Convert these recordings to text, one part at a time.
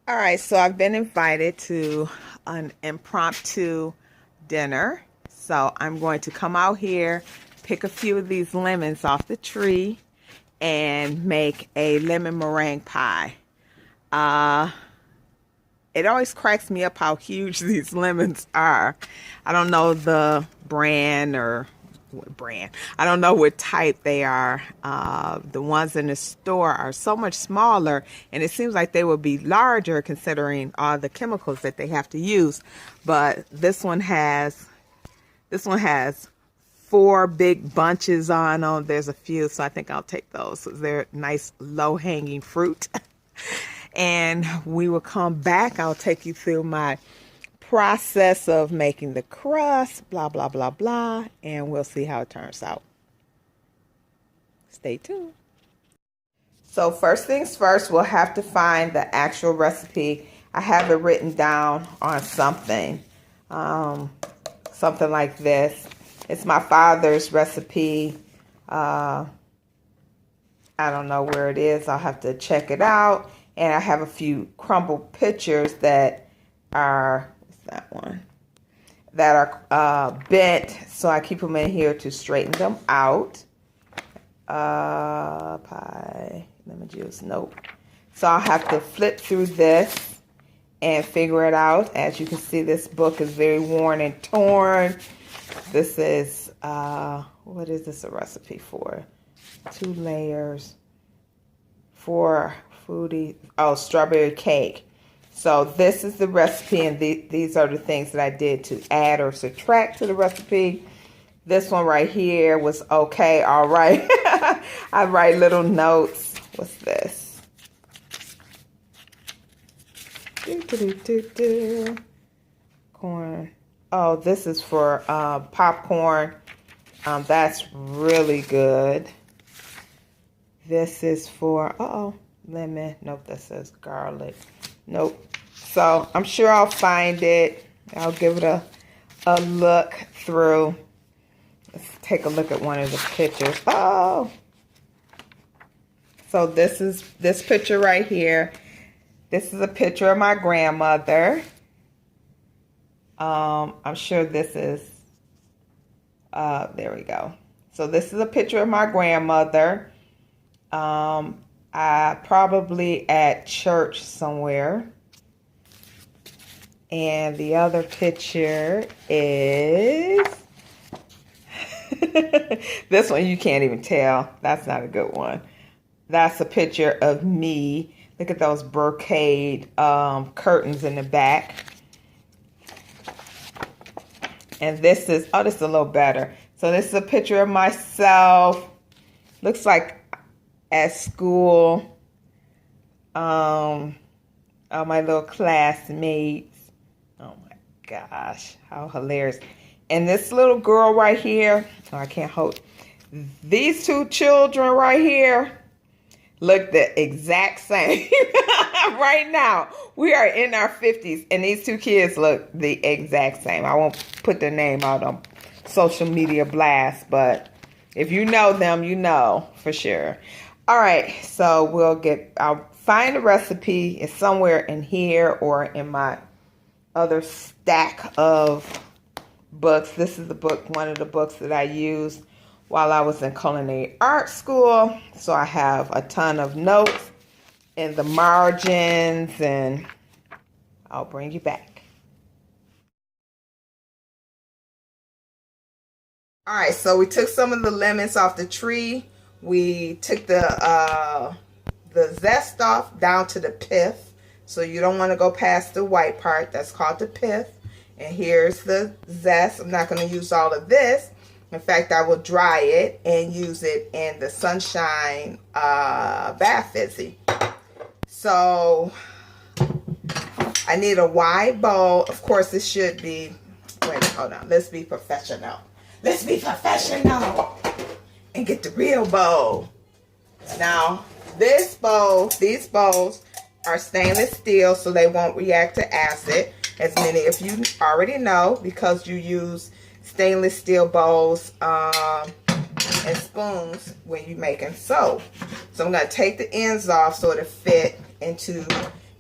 All right, so I've been invited to an impromptu dinner. So I'm going to come out here, pick a few of these lemons off the tree, and make a lemon meringue pie. Uh, it always cracks me up how huge these lemons are. I don't know the brand or what brand. I don't know what type they are. The ones in the store are so much smaller, and it seems like they would be larger considering all the chemicals that they have to use. But this one has four big bunches on them. There's a few, so I think I'll take those. They're nice low-hanging fruit. And we will come back. I'll take you through my process of making the crust, blah, blah, blah, blah, and we'll see how it turns out. Stay tuned. So first things first, we'll have to find the actual recipe. I have it written down on something like this. It's my father's recipe. I don't know where it is. I'll have to check it out. And I have a few crumbled pictures that are, what's that one? That are bent. So I keep them in here to straighten them out. Pie, lemon juice, nope. So I'll have to flip through this and figure it out. As you can see, this book is very worn and torn. This is, what is this a recipe for? 2 layers. 4 fruity, strawberry cake. So this is the recipe, and these are the things that I did to add or subtract to the recipe. This one right here was okay, all right. I write little notes. What's this? Corn. Oh, this is for popcorn. That's really good. This is for, lemon. Nope, that says garlic. Nope. So I'm sure I'll find it. I'll give it a look through. Let's take a look at one of the pictures. Oh. So this picture right here. This is a picture of my grandmother. I'm sure this is, there we go. So this is a picture of my grandmother. Probably at church somewhere. And the other picture is this one you can't even tell. That's not a good one. That's a picture of me. Look at those brocade curtains in the back. And this is, this is a little better. So this is a picture of myself. Looks like at school. My little classmates. Oh my gosh, how hilarious. And this little girl right here, I can't hold. These 2 children right here look the exact same. Right now, we are in our 50s, and these 2 kids look the exact same. I won't put their name out on social media blast, but if you know them, you know for sure. All right, so I'll find a recipe. It's somewhere in here or in my other stack of books. This is the book, one of the books that I used while I was in culinary art school. So I have a ton of notes in the margins, and I'll bring you back. All right, so we took some of the lemons off the tree. We took the zest off down to the pith. So you don't want to go past the white part. That's called the pith. And here's the zest. I'm not going to use all of this. In fact, I will dry it and use it in the sunshine bath fizzy. So I need a wide bowl. Of course, this should be, wait, hold on. Let's be professional. Let's be professional and get the real bowl. Now, these bowls are stainless steel, so they won't react to acid, as many of you already know, because you use stainless steel bowls and spoons when you're making soap. So I'm going to take the ends off so it'll fit into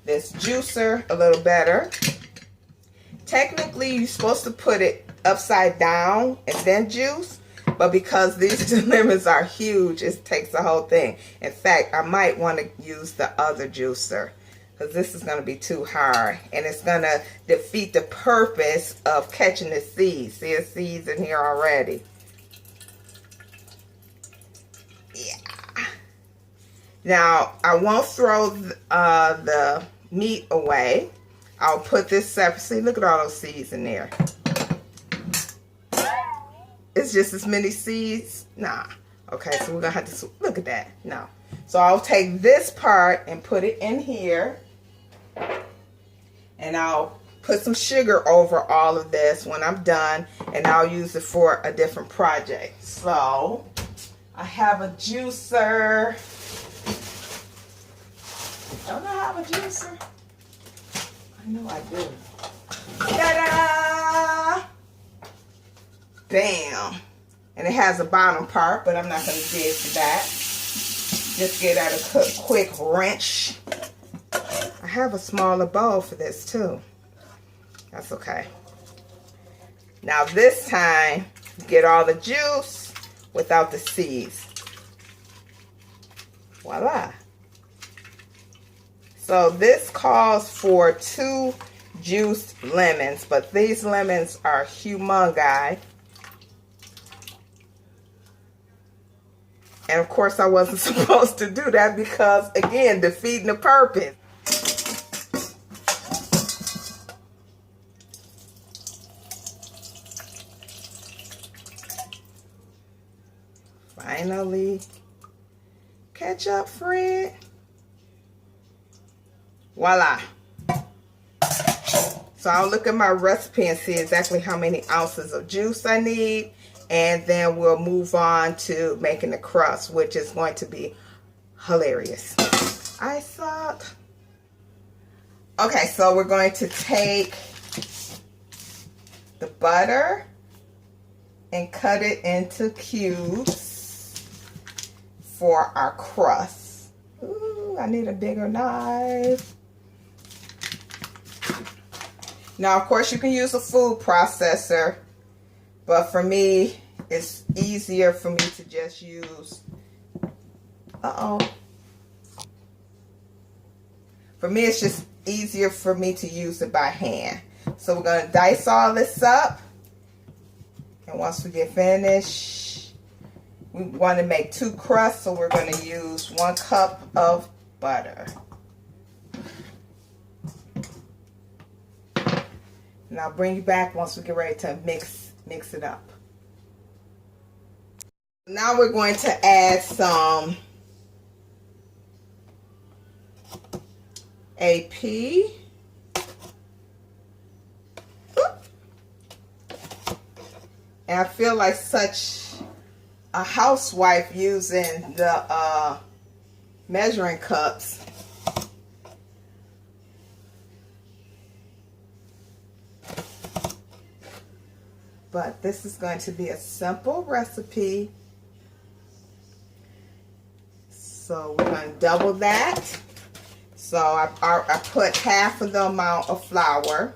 this juicer a little better. Technically, you're supposed to put it upside down and then juice, but because these lemons are huge, it takes the whole thing. In fact, I might want to use the other juicer because this is going to be too hard, and it's going to defeat the purpose of catching the seeds. See the seeds in here already. Yeah. Now, I won't throw the meat away. I'll put this separate. See, look at all those seeds in there. It's just as many seeds. Nah. Okay, so we're going to have to, look at that. No. So I'll take this part and put it in here. And I'll put some sugar over all of this when I'm done. And I'll use it for a different project. So I have a juicer. Don't I have a juicer? I know I do. Ta-da! Bam! And it has a bottom part, but I'm not going to dig for that. Just get out a quick wrench. I have a smaller bowl for this too. That's okay. Now this time, get all the juice without the seeds. Voila. So this calls for 2 juiced lemons, but these lemons are humongous. And of course I wasn't supposed to do that because, again, defeating the purpose. Finally, catch up, Fred. Voila. So I'll look at my recipe and see exactly how many ounces of juice I need. And then we'll move on to making the crust, which is going to be hilarious. I suck. Okay, so we're going to take the butter and cut it into cubes for our crust. Ooh, I need a bigger knife. Now, of course, you can use a food processor, but for me, it's easier for me to just use, For me, it's just easier for me to use it by hand. So we're going to dice all this up. And once we get finished, we want to make 2 crusts, so we're going to use 1 cup of butter. And I'll bring you back once we get ready to mix it up. Now we're going to add some AP. And I feel like such a housewife using the measuring cups. But this is going to be a simple recipe. So we're going to double that. So I put half of the amount of flour.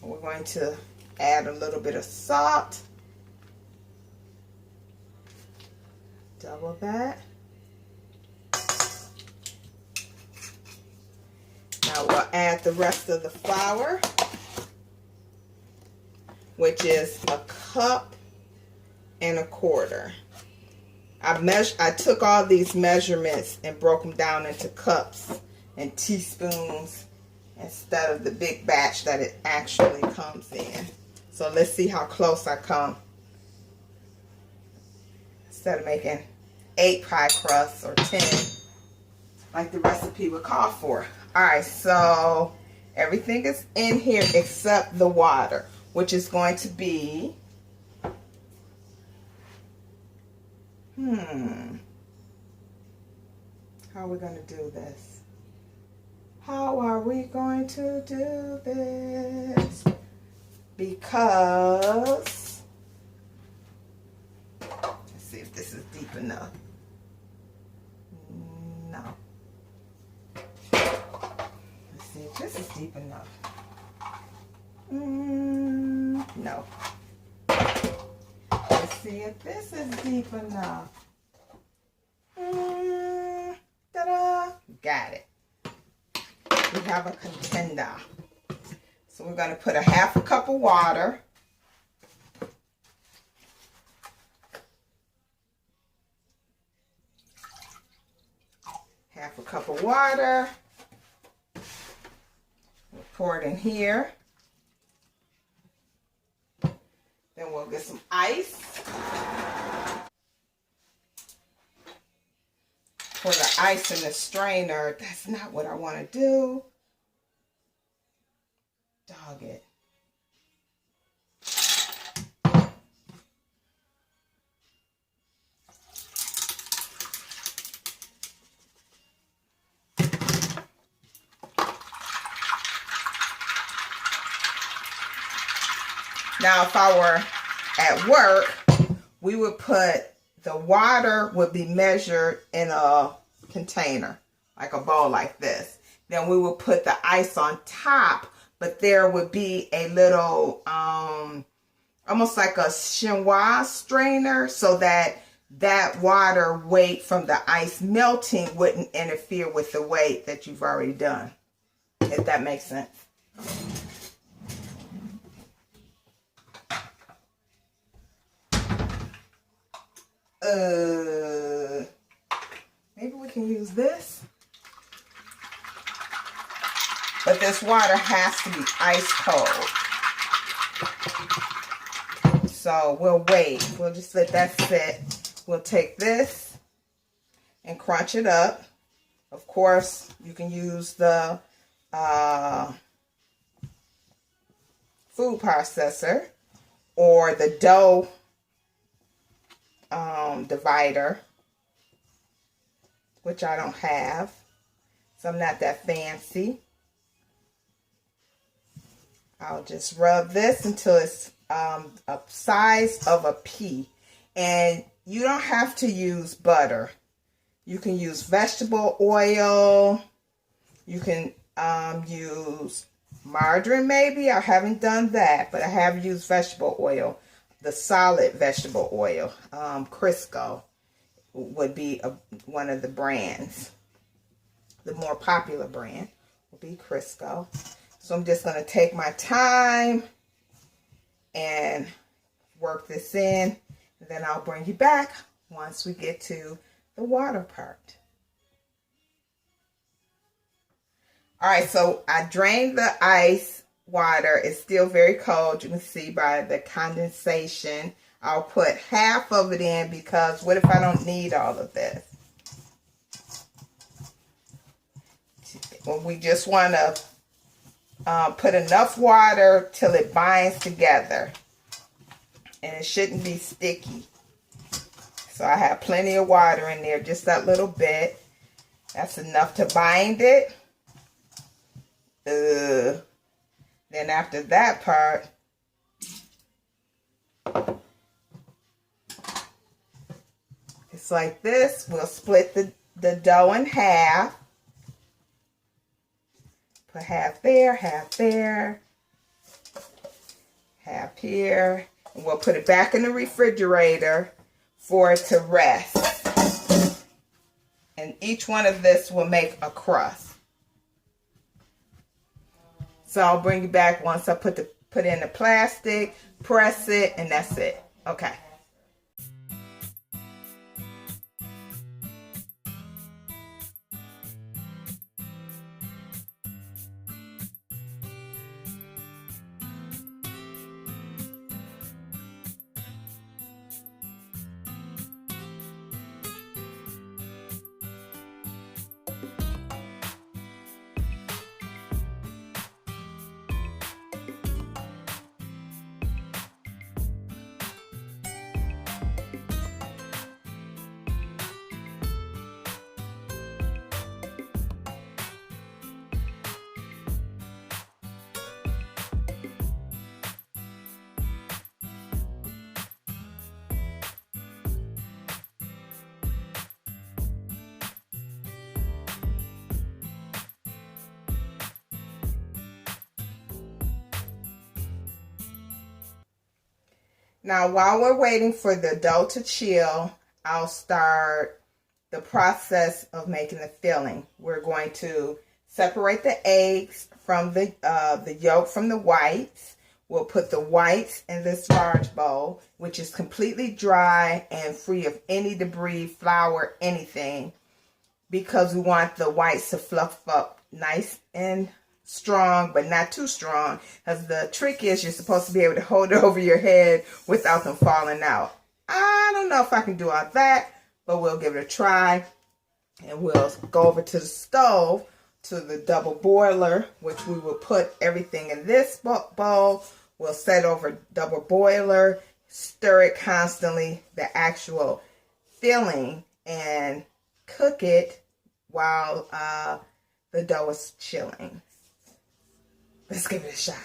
We're going to add a little bit of salt. Double that. Now we'll add the rest of the flour, which is 1.25 cups. I took all these measurements and broke them down into cups and teaspoons instead of the big batch that it actually comes in. So let's see how close I come. Instead of making 8 pie crusts or 10 like the recipe would call for. Alright, so everything is in here except the water, which is going to be how are we going to do this? How are we going to do this? Because let's see if this is deep enough. No. this is deep enough. No. Let's see if this is deep enough. Ta-da! Got it. We have a contender. So we're going to put a half a cup of water. Half a cup of water. We'll pour it in here. Then we'll get some ice. Pour the ice in the strainer. That's not what I want to do. Dog it. Now, if I were at work, we would put, the water would be measured in a container, like a bowl like this. Then we would put the ice on top, but there would be a little, almost like a chinois strainer, so that that water weight from the ice melting wouldn't interfere with the weight that you've already done, if that makes sense. Maybe we can use this. But this water has to be ice cold. So we'll wait. We'll just let that sit. We'll take this and crunch it up. Of course, you can use the food processor or the dough divider, which I don't have, so I'm not that fancy. I'll just rub this until it's a size of a pea. And you don't have to use butter. You can use vegetable oil. You can use margarine maybe. I haven't done that, but I have used vegetable oil. The solid vegetable oil, Crisco, would be one of the brands. The more popular brand will be Crisco. So I'm just going to take my time and work this in. And then I'll bring you back once we get to the water part. All right, so I drained the ice water. It's still very cold. You can see by the condensation. I'll put half of it in because what if I don't need all of this? Well, we just want to put enough water till it binds together. And it shouldn't be sticky. So I have plenty of water in there, just that little bit. That's enough to bind it. Then after that part, it's like this. We'll split the dough in half. Put half there, half here. And we'll put it back in the refrigerator for it to rest. And each one of this will make a crust. So I'll bring you back once I put in the plastic, press it, and that's it. Okay. Now, while we're waiting for the dough to chill, I'll start the process of making the filling. We're going to separate the eggs from the yolk from the whites. We'll put the whites in this large bowl, which is completely dry and free of any debris, flour, anything, because we want the whites to fluff up nice and strong, but not too strong, because the trick is you're supposed to be able to hold it over your head without them falling out. I don't know if I can do all that, but we'll give it a try. And we'll go over to the stove, to the double boiler, which we will put everything in this bowl. We'll set over double boiler, stir it constantly, the actual filling, and cook it while the dough is chilling. Let's give it a shot.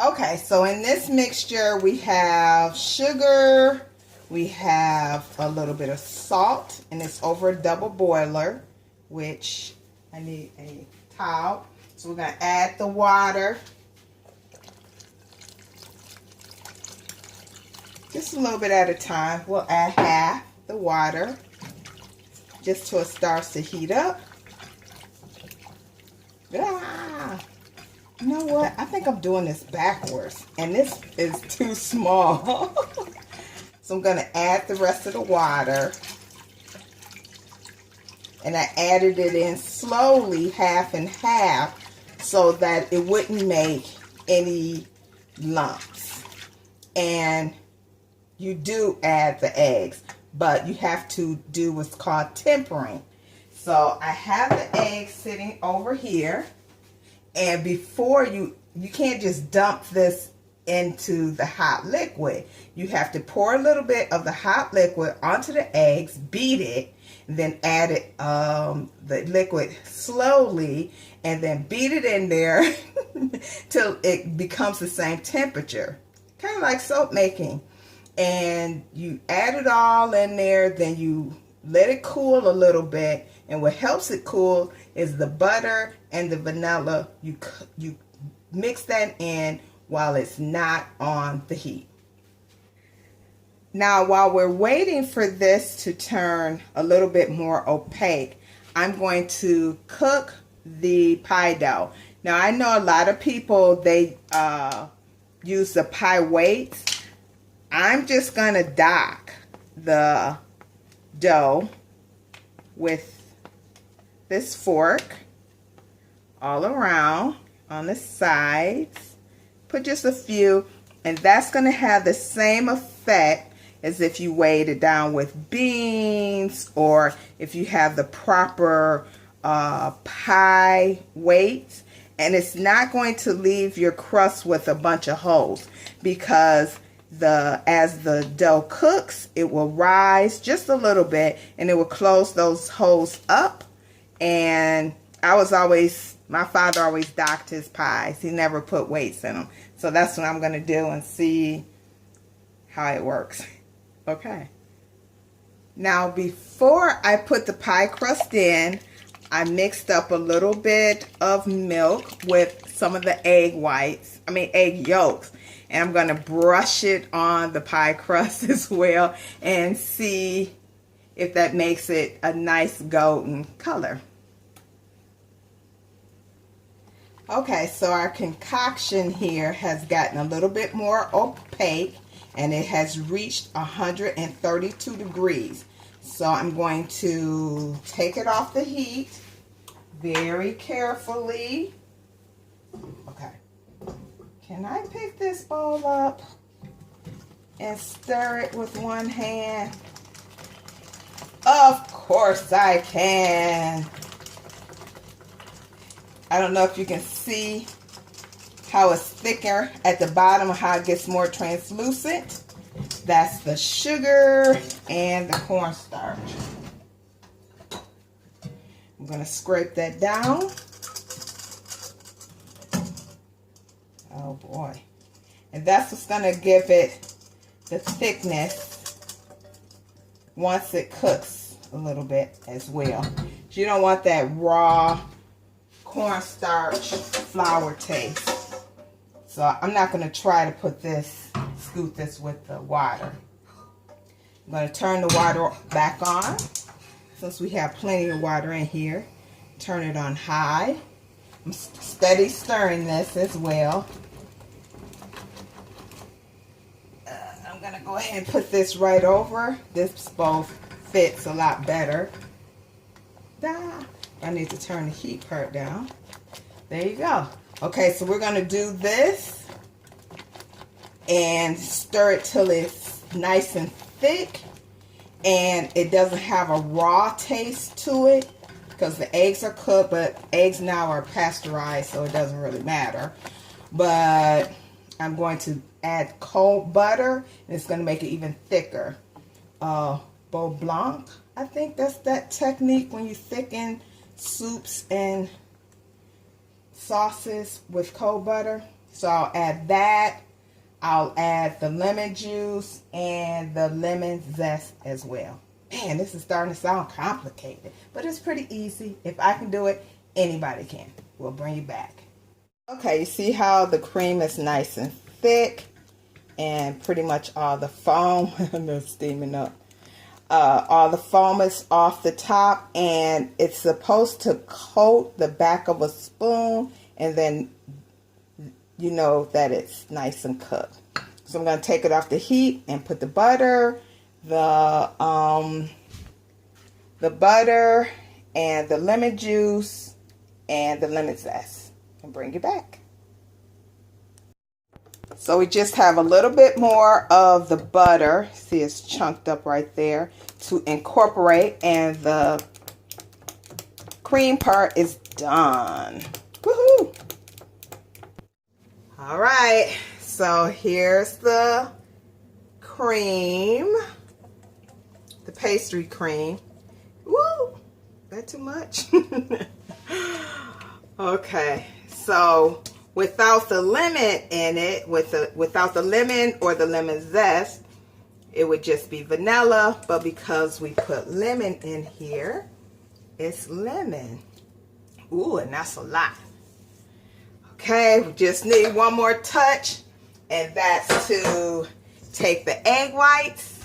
Okay, so in this mixture we have sugar, we have a little bit of salt, and it's over a double boiler, which I need a towel. So we're going to add the water. Just a little bit at a time. We'll add half the water just till it starts to heat up. You know what? I think I'm doing this backwards, and this is too small. So I'm going to add the rest of the water. And I added it in slowly, half and half, so that it wouldn't make any lumps. And you do add the eggs, but you have to do what's called tempering. So I have the eggs sitting over here. And before you can't just dump this into the hot liquid. You have to pour a little bit of the hot liquid onto the eggs, beat it, and then add it the liquid slowly, and then beat it in there till it becomes the same temperature. Kind of like soap making. And you add it all in there, then you let it cool a little bit. And what helps it cool is the butter and the vanilla. You mix that in while it's not on the heat. Now, while we're waiting for this to turn a little bit more opaque, I'm going to cook the pie dough. Now, I know a lot of people, they use the pie weights. I'm just going to dock the dough with this fork all around on the sides. Put just a few, and that's going to have the same effect as if you weighed it down with beans, or if you have the proper pie weight. And it's not going to leave your crust with a bunch of holes, because as the dough cooks, it will rise just a little bit and it will close those holes up. And my father always docked his pies. He never put weights in them. So that's what I'm going to do and see how it works. Okay. Now, before I put the pie crust in, I mixed up a little bit of milk with some of the egg yolks. And I'm going to brush it on the pie crust as well and see if that makes it a nice golden color. Okay, so our concoction here has gotten a little bit more opaque and it has reached 132 degrees. So I'm going to take it off the heat very carefully. Okay. Can I pick this bowl up and stir it with one hand? Of course I can. I don't know if you can see how it's thicker at the bottom, how it gets more translucent. That's the sugar and the cornstarch. I'm going to scrape that down. Oh boy. And that's what's going to give it the thickness once it cooks a little bit as well. You don't want that raw cornstarch flour taste. So I'm not going to try to scoop this with the water. I'm going to turn the water back on since we have plenty of water in here. Turn it on high. I'm steady stirring this as well. I'm going to go ahead and put this right over. This bowl fits a lot better. I need to turn the heat part down. There you go. Okay, so we're going to do this and stir it till it's nice and thick and it doesn't have a raw taste to it because the eggs are cooked, but eggs now are pasteurized, so it doesn't really matter. But I'm going to add cold butter and it's going to make it even thicker. Beau Blanc, I think that's that technique when you thicken soups and sauces with cold butter. So I'll add that. I'll add the lemon juice and the lemon zest as well. Man, this is starting to sound complicated, but it's pretty easy. If I can do it, anybody can. We'll bring you back. Okay, you see how the cream is nice and thick and pretty much all the foam, they're steaming up. All the foam is off the top and it's supposed to coat the back of a spoon and then you know that it's nice and cooked. So I'm going to take it off the heat and put the butter, the butter and the lemon juice and the lemon zest and bring it back. So we just have a little bit more of the butter. See, it's chunked up right there to incorporate, and the cream part is done. Woohoo! All right, so here's the cream, the pastry cream. Woo! That too much? Okay, so without the lemon in it, without the lemon or the lemon zest, it would just be vanilla. But because we put lemon in here, it's lemon. Ooh, and that's a lot. Okay, we just need one more touch, and that's to take the egg whites,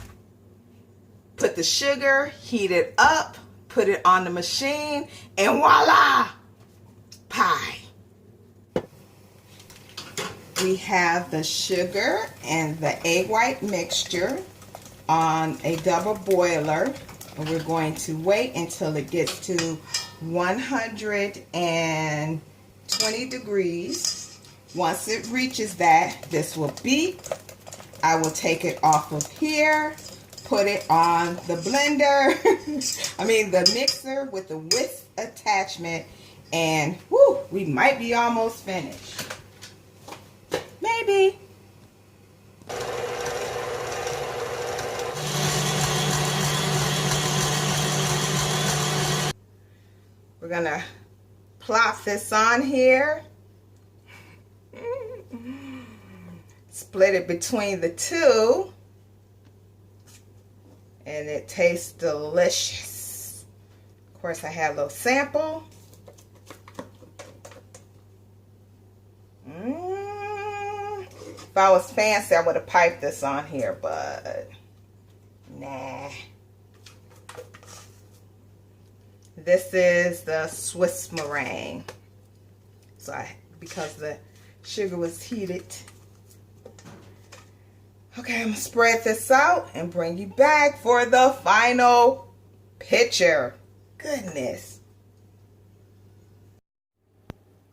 put the sugar, heat it up, put it on the machine, and voila! Pie. We have the sugar and the egg white mixture on a double boiler, and we're going to wait until it gets to 120 degrees. Once it reaches that, this will beep. I will take it off of here, put it on the blender, the mixer with the whisk attachment, and whoo, we might be almost finished. Maybe. gonna plop this on here. Split it between the two. And it tastes delicious. Of course, I had a little sample. If I was fancy, I would have piped this on here, but nah. This is the Swiss meringue. So because the sugar was heated. Okay, I'm gonna spread this out and bring you back for the final picture. Goodness.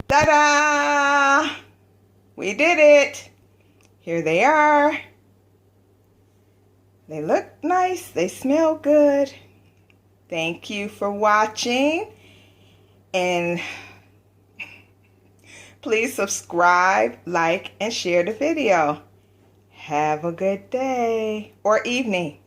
Ta-da! We did it. Here they are. They look nice. They smell good. Thank you for watching. And please subscribe, like, and share the video. Have a good day or evening.